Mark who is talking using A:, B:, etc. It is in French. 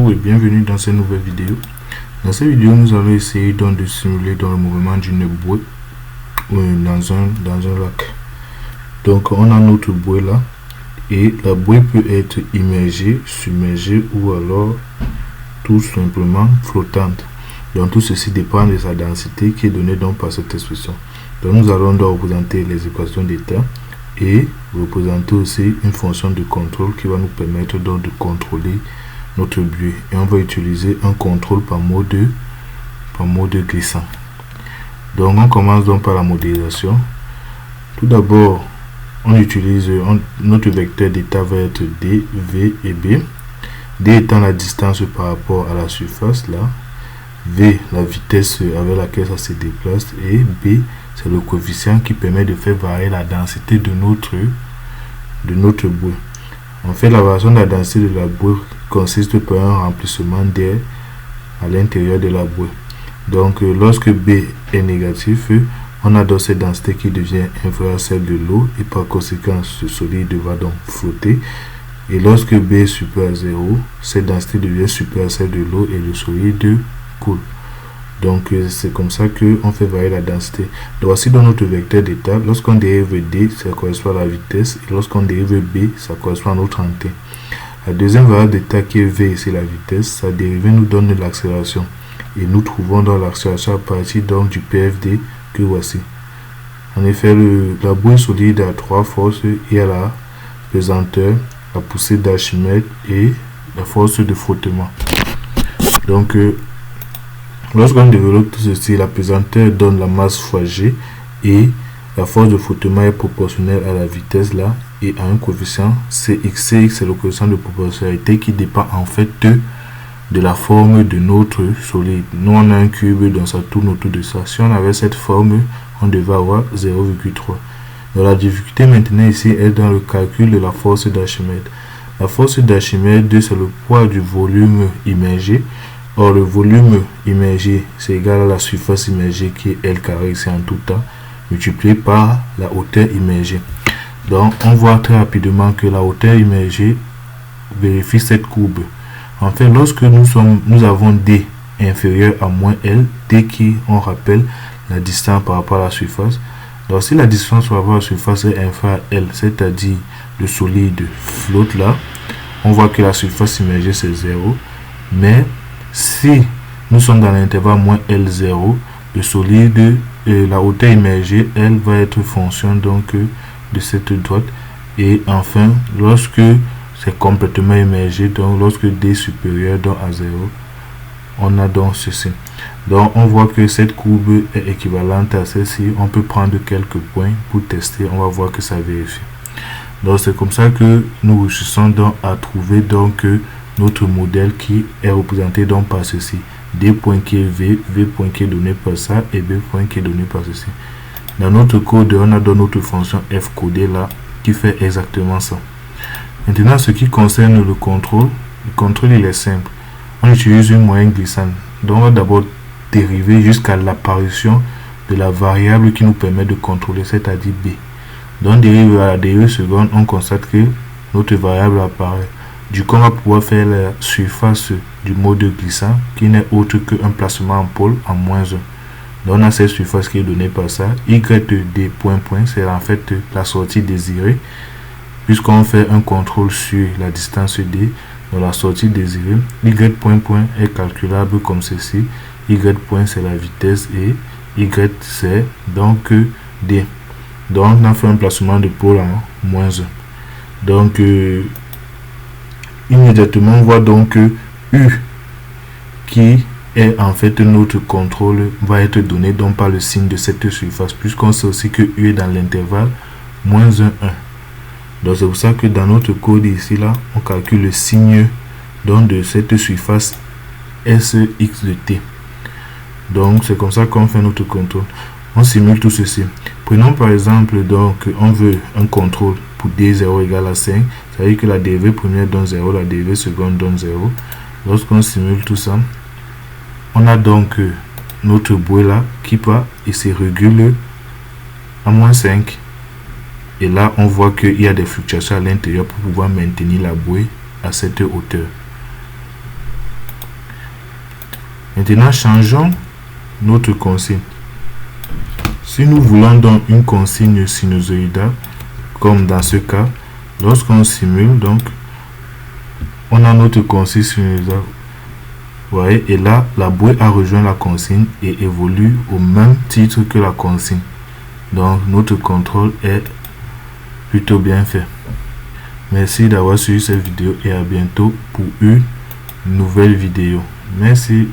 A: Bonjour et bienvenue dans cette nouvelle vidéo. Dans cette vidéo, nous allons essayer donc de simuler dans le mouvement d'une bouée dans un lac. Donc on a notre bouée là et la bouée peut être immergée, submergée ou alors tout simplement flottante. Donc tout ceci dépend de sa densité qui est donnée donc par cette expression. Donc nous allons donc représenter les équations d'état et représenter aussi une fonction de contrôle qui va nous permettre donc de contrôler notre buée, et on va utiliser un contrôle par mode glissant. Donc on commence donc par la modélisation. Tout d'abord, on utilise notre vecteur d'état va être D, V et B. D étant la distance par rapport à la surface là, V la vitesse avec laquelle ça se déplace et B c'est le coefficient qui permet de faire varier la densité de notre bouée. En fait, la variation de la densité de la bouée consiste par un remplissement d'air à l'intérieur de la bouée. Donc lorsque B est négatif, on a donc cette densité qui devient inférieure à celle de l'eau et par conséquent ce solide va donc flotter. Et lorsque B est supérieur à 0, cette densité devient supérieure à celle de l'eau et le solide coule. Donc c'est comme ça qu'on fait varier la densité. Donc voici dans notre vecteur d'état, lorsqu'on dérive D, ça correspond à la vitesse, et lorsqu'on dérive B, ça correspond à notre entée. La deuxième variable d'état qui est V, c'est la vitesse. Sa dérivée nous donne l'accélération. Et nous trouvons dans l'accélération à partir donc du PFD que voici. En effet, la bouée solide a trois forces. Il y a la pesanteur, la poussée d'Archimède et la force de frottement. Donc, lorsqu'on développe tout ceci, la pesanteur donne la masse fois G et la force de frottement est proportionnelle à la vitesse là et à un coefficient Cx. Cx c'est le coefficient de proportionnalité qui dépend en fait de la forme de notre solide. Nous on a un cube donc ça tourne autour de ça. Si on avait cette forme, on devait avoir 0,3. Donc la difficulté maintenant ici est dans le calcul de la force d'Archimède. La force d'Archimède c'est le poids du volume immergé. Or le volume immergé c'est égal à la surface immergée qui est L carré ici en tout temps multiplié par la hauteur immergée. Donc on voit très rapidement que la hauteur immergée vérifie cette courbe. En fait, lorsque nous avons D inférieur à moins L, D qui, on rappelle, la distance par rapport à la surface. Donc si la distance par rapport à la surface est inférieure à L, c'est-à-dire le solide flotte là, on voit que la surface immergée c'est 0. Mais si nous sommes dans l'intervalle moins L0, le solide, la hauteur immergée, elle va être fonction donc de cette droite. Et enfin, lorsque c'est complètement immergé, donc lorsque D est supérieur donc à 0, on a donc ceci. Donc on voit que cette courbe est équivalente à celle-ci. On peut prendre quelques points pour tester, on va voir que ça vérifie. Donc c'est comme ça que nous réussissons donc à trouver donc notre modèle qui est représenté donc par ceci. D point qui est V, V point qui est donné par ça et B point qui est donné par ceci. Dans notre code, on a donc notre fonction f codée là qui fait exactement ça. Maintenant, ce qui concerne le contrôle il est simple. On utilise une moyenne glissante. Donc on va d'abord dériver jusqu'à l'apparition de la variable qui nous permet de contrôler, c'est-à-dire B. Donc dérive à la dérivée seconde, on constate que notre variable apparaît. Du coup, on va pouvoir faire la surface du mode glissant qui n'est autre qu'un placement en pôle en moins 1. Donc, on a cette surface qui est donnée par ça. YD point point, c'est en fait la sortie désirée. Puisqu'on fait un contrôle sur la distance D, dans la sortie désirée, Y point point est calculable comme ceci. Y point c'est la vitesse et Y c'est donc D. Donc, on a fait un placement de pôle en moins 1. Donc, immédiatement on voit donc que U qui est en fait notre contrôle va être donné donc par le signe de cette surface, puisqu'on sait aussi que U est dans l'intervalle moins 1, 1. Donc c'est pour ça que dans notre code ici là, on calcule le signe donc de cette surface Sx de t. Donc c'est comme ça qu'on fait notre contrôle. On simule tout ceci. Prenons par exemple donc on veut un contrôle pour D0 égale à 5, ça veut dire que la dérivée première donne 0, la dérivée seconde donne 0. Lorsqu'on simule tout ça, on a donc notre bouée là qui part et se régule à moins 5. Et là, on voit qu'il y a des fluctuations à l'intérieur pour pouvoir maintenir la bouée à cette hauteur. Maintenant, changeons notre consigne. Si nous voulons donc une consigne sinusoïdale, comme dans ce cas, lorsqu'on simule, donc on a notre consigne sinusoïdale. Vous voyez, et là, la bouée a rejoint la consigne et évolue au même titre que la consigne. Donc, notre contrôle est plutôt bien fait. Merci d'avoir suivi cette vidéo et à bientôt pour une nouvelle vidéo. Merci.